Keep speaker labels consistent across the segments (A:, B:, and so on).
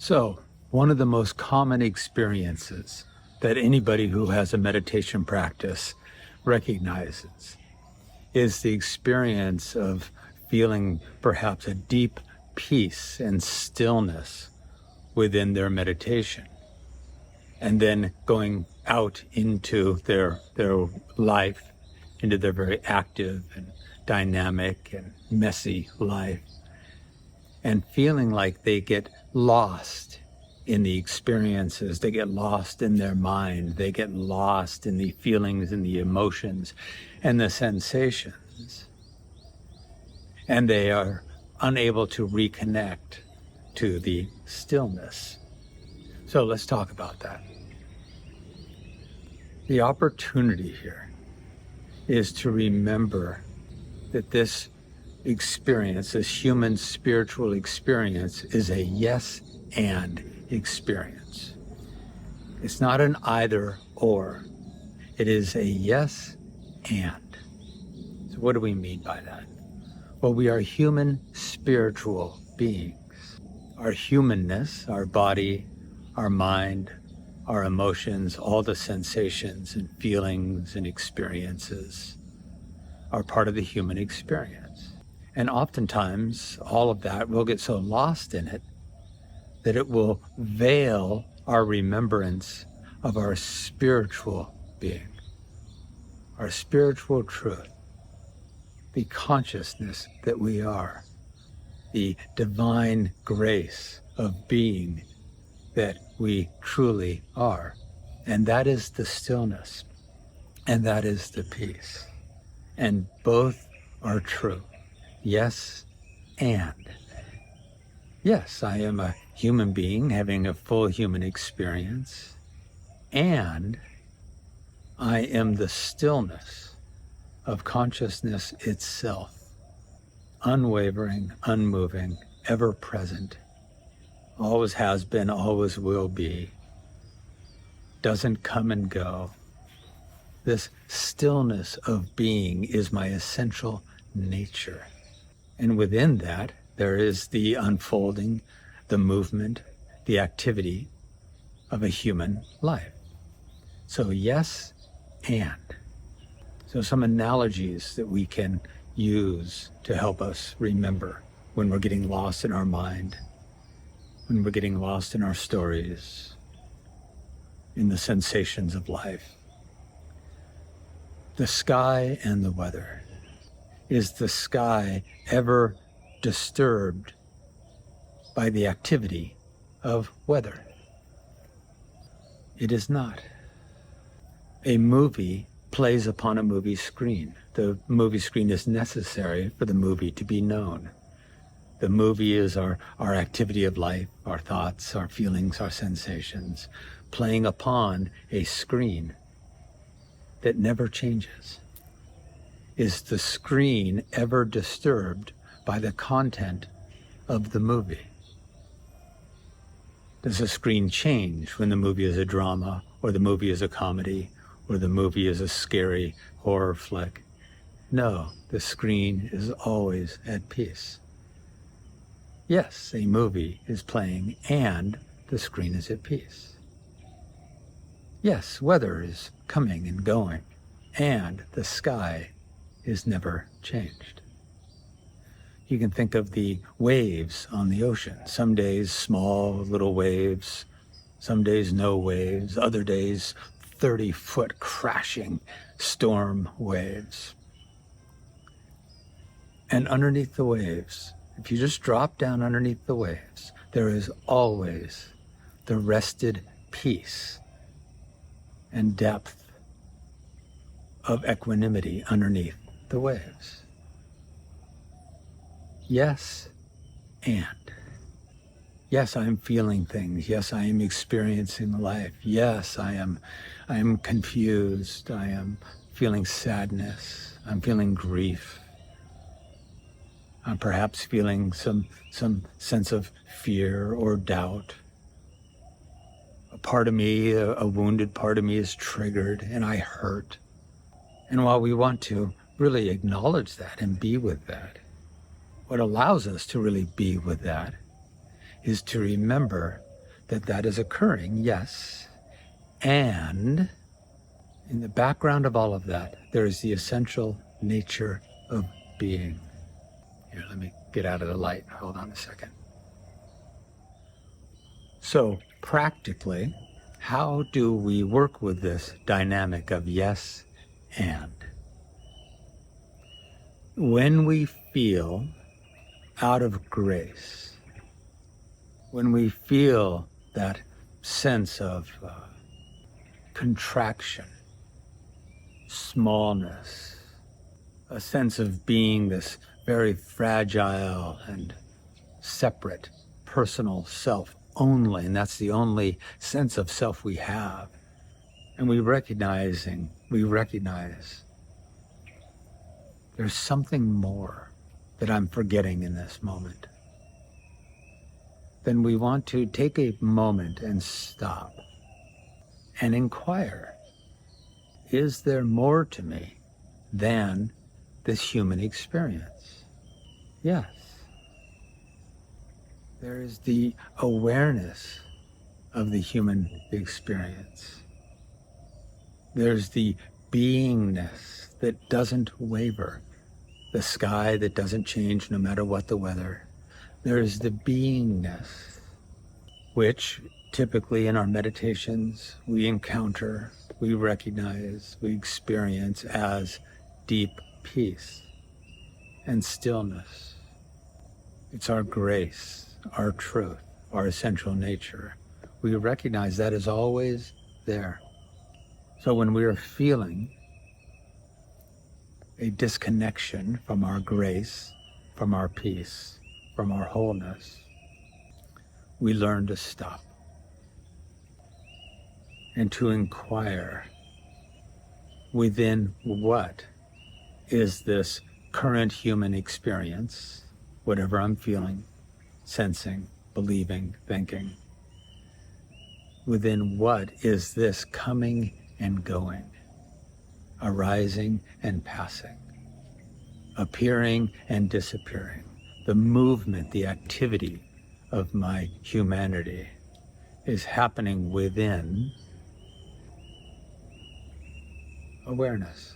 A: So, one of the most common experiences that anybody who has a meditation practice recognizes is the experience of feeling perhaps a deep peace and stillness within their meditation, and then going out into their life, into their very active and dynamic and messy life, and feeling like they get lost in the experiences, they get lost in their mind, they get lost in the feelings and the emotions and the sensations, and they are unable to reconnect to the stillness. So let's talk about that. The opportunity here is to remember that this experience, this human spiritual experience, is a yes and experience. It's not an either or. It is a yes and. So what do we mean by that? Well, we are human spiritual beings. Our humanness, our body, our mind, our emotions, all the sensations and feelings and experiences are part of the human experience. And oftentimes, all of that will get so lost in it that it will veil our remembrance of our spiritual being, our spiritual truth, the consciousness that we are, the divine grace of being that we truly are. And that is the stillness, and that is the peace. And both are true. Yes, and. Yes, I am a human being having a full human experience, and I am the stillness of consciousness itself, unwavering, unmoving, ever present, always has been, always will be, doesn't come and go. This stillness of being is my essential nature. And within that, there is the unfolding, the movement, the activity of a human life. So yes, and. So some analogies that we can use to help us remember when we're getting lost in our mind, when we're getting lost in our stories, in the sensations of life. The sky and the weather. Is the sky ever disturbed by the activity of weather? It is not. A movie plays upon a movie screen. The movie screen is necessary for the movie to be known. The movie is our activity of life, our thoughts, our feelings, our sensations, playing upon a screen that never changes. Is the screen ever disturbed by the content of the movie? Does the screen change when the movie is a drama, or the movie is a comedy, or the movie is a scary horror flick? No, the screen is always at peace. Yes, a movie is playing and the screen is at peace. Yes, weather is coming and going and the sky is never changed. You can think of the waves on the ocean. Some days small little waves, some days no waves, other days 30-foot crashing storm waves. And underneath the waves, if you just drop down underneath the waves, there is always the rested peace and depth of equanimity underneath the waves. Yes, and. Yes, I am feeling things. Yes, I am experiencing life. Yes, I am confused. I am feeling sadness. I'm feeling grief. I'm perhaps feeling some sense of fear or doubt. A part of me, a wounded part of me is triggered and I hurt. And while we want to really acknowledge that and be with that, what allows us to really be with that is to remember that that is occurring, yes. And in the background of all of that, there is the essential nature of being. Here, let me get out of the light. Hold on a second. So practically, how do we work with this dynamic of yes and? When we feel out of grace, when we feel that sense of contraction, smallness, a sense of being this very fragile and separate personal self only, and that's the only sense of self we have. And we recognize there's something more that I'm forgetting in this moment. Then we want to take a moment and stop and inquire, is there more to me than this human experience? Yes. There is the awareness of the human experience. There's the beingness that doesn't waver, the sky that doesn't change no matter what the weather. There's the beingness, which typically in our meditations we encounter, we recognize, we experience as deep peace and stillness. It's our grace, our truth, our essential nature. We recognize that is always there. So when we are feeling a disconnection from our grace, from our peace, from our wholeness, we learn to stop and to inquire within what is this current human experience, whatever I'm feeling, sensing, believing, thinking. Within what is this coming and going, arising and passing, appearing and disappearing, the movement, the activity of my humanity is happening within awareness.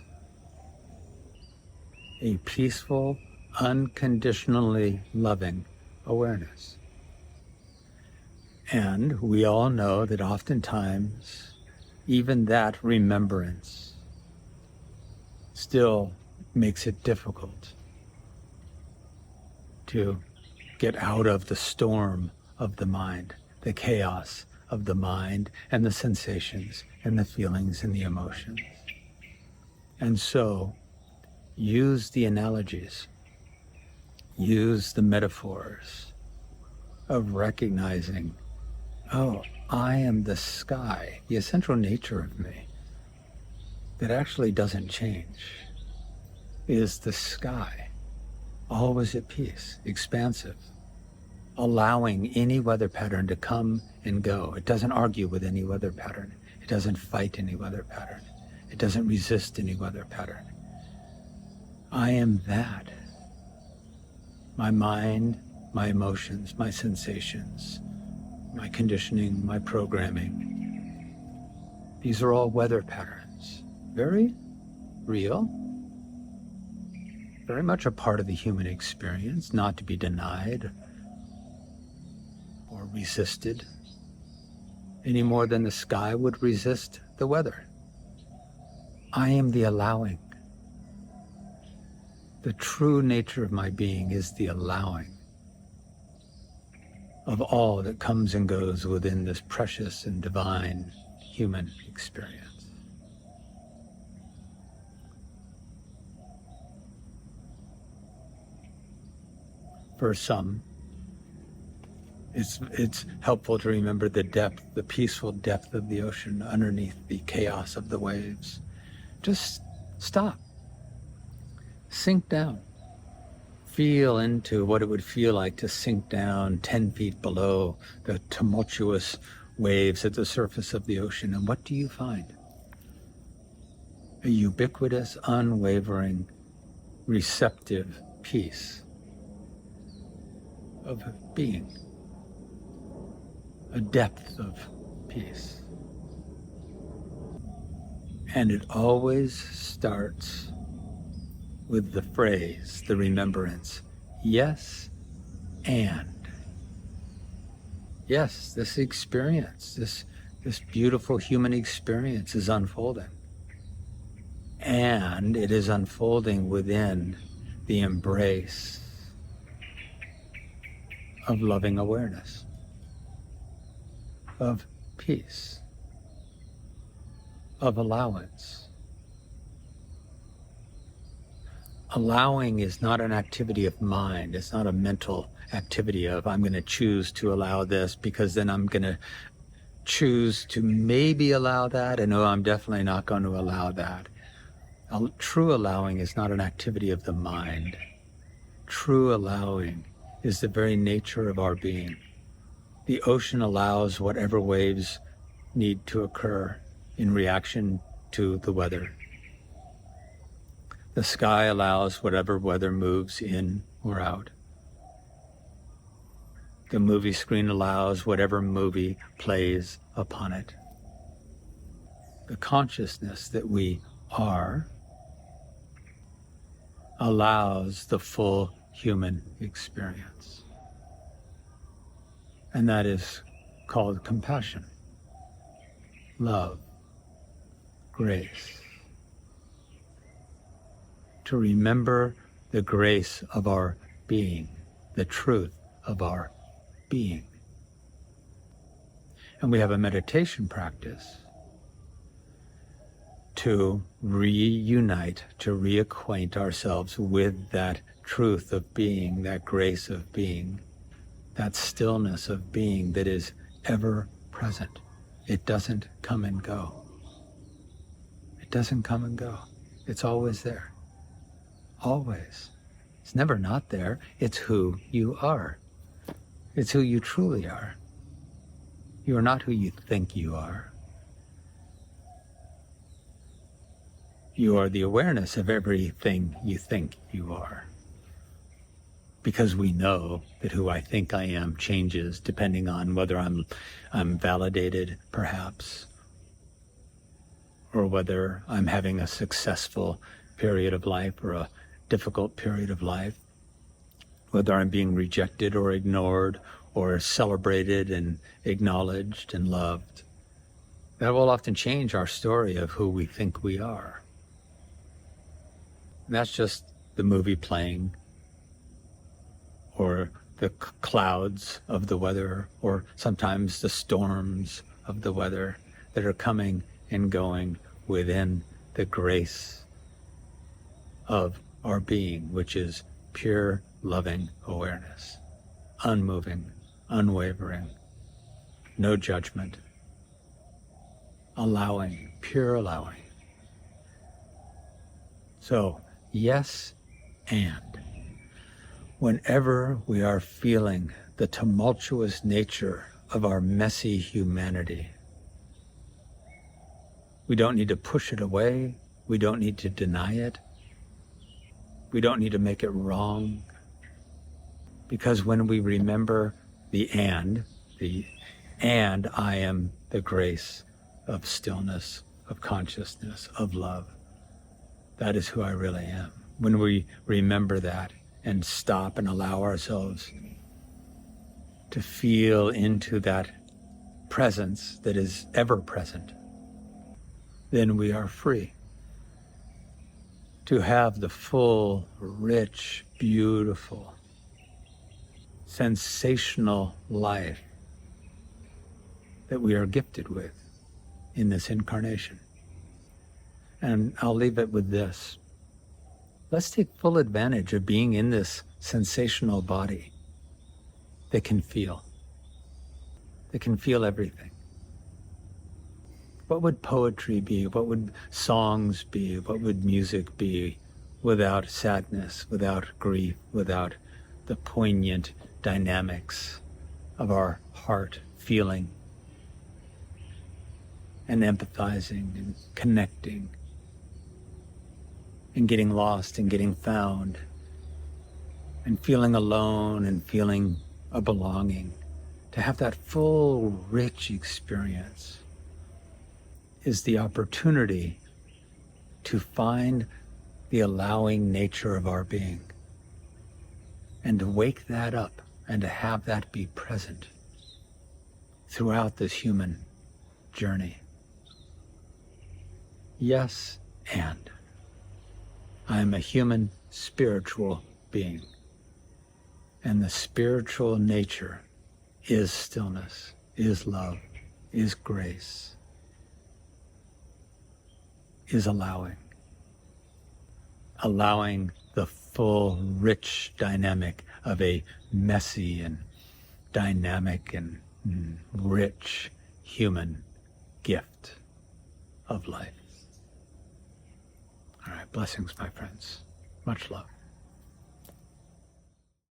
A: A peaceful, unconditionally loving awareness. And we all know that oftentimes, even that remembrance still makes it difficult to get out of the storm of the mind, the chaos of the mind and the sensations and the feelings and the emotions. And so, use the analogies, use the metaphors of recognizing, oh, I am the sky, the essential nature of me that actually doesn't change, is the sky, always at peace, expansive, allowing any weather pattern to come and go. It doesn't argue with any weather pattern. It doesn't fight any weather pattern. It doesn't resist any weather pattern. I am that. My mind, my emotions, my sensations, my conditioning, my programming. These are all weather patterns. Very real, very much a part of the human experience, not to be denied or resisted any more than the sky would resist the weather. I am the allowing. The true nature of my being is the allowing of all that comes and goes within this precious and divine human experience. For some, it's helpful to remember the depth, the peaceful depth of the ocean underneath the chaos of the waves. Just stop. Sink down. Feel into what it would feel like to sink down 10 feet below the tumultuous waves at the surface of the ocean. And what do you find? A ubiquitous, unwavering, receptive peace of being, a depth of peace. And it always starts with the phrase, the remembrance, yes, and. Yes, this experience, this beautiful human experience is unfolding. And it is unfolding within the embrace of loving awareness, of peace, of allowance. Allowing is not an activity of mind. It's not a mental activity of, I'm going to choose to allow this because then I'm going to choose to maybe allow that, and no, I'm definitely not going to allow that. True allowing is not an activity of the mind. True allowing is the very nature of our being. The ocean allows whatever waves need to occur in reaction to the weather. The sky allows whatever weather moves in or out. The movie screen allows whatever movie plays upon it. The consciousness that we are allows the full human experience. And that is called compassion, love, grace. To remember the grace of our being, the truth of our being. And we have a meditation practice to reunite, to reacquaint ourselves with that truth of being, that grace of being, that stillness of being that is ever present. It doesn't come and go. It doesn't come and go. It's always there. Always. It's never not there. It's who you are. It's who you truly are. You are not who you think you are. You are the awareness of everything you think you are. Because we know that who I think I am changes depending on whether I'm validated, perhaps, or whether I'm having a successful period of life or a difficult period of life, whether I'm being rejected or ignored or celebrated and acknowledged and loved. That will often change our story of who we think we are. And that's just the movie playing, or the clouds of the weather, or sometimes the storms of the weather that are coming and going within the grace of our being, which is pure loving awareness, unmoving, unwavering, no judgment, allowing, pure allowing. So, yes, and whenever we are feeling the tumultuous nature of our messy humanity, we don't need to push it away. We don't need to deny it. We don't need to make it wrong. Because when we remember the and I am the grace of stillness, of consciousness, of love, that is who I really am. When we remember that and stop and allow ourselves to feel into that presence that is ever present, then we are free to have the full, rich, beautiful, sensational life that we are gifted with in this incarnation. And I'll leave it with this. Let's take full advantage of being in this sensational body that can feel everything. What would poetry be? What would songs be? What would music be without sadness, without grief, without the poignant dynamics of our heart feeling and empathizing and connecting and getting lost and getting found and feeling alone and feeling a belonging to have that full, rich experience, is the opportunity to find the allowing nature of our being and to wake that up and to have that be present throughout this human journey. Yes, and I am a human spiritual being, and the spiritual nature is stillness, is love, is grace, is allowing the full, rich dynamic of a messy and dynamic and rich human gift of life. All right, blessings, my friends. Much love.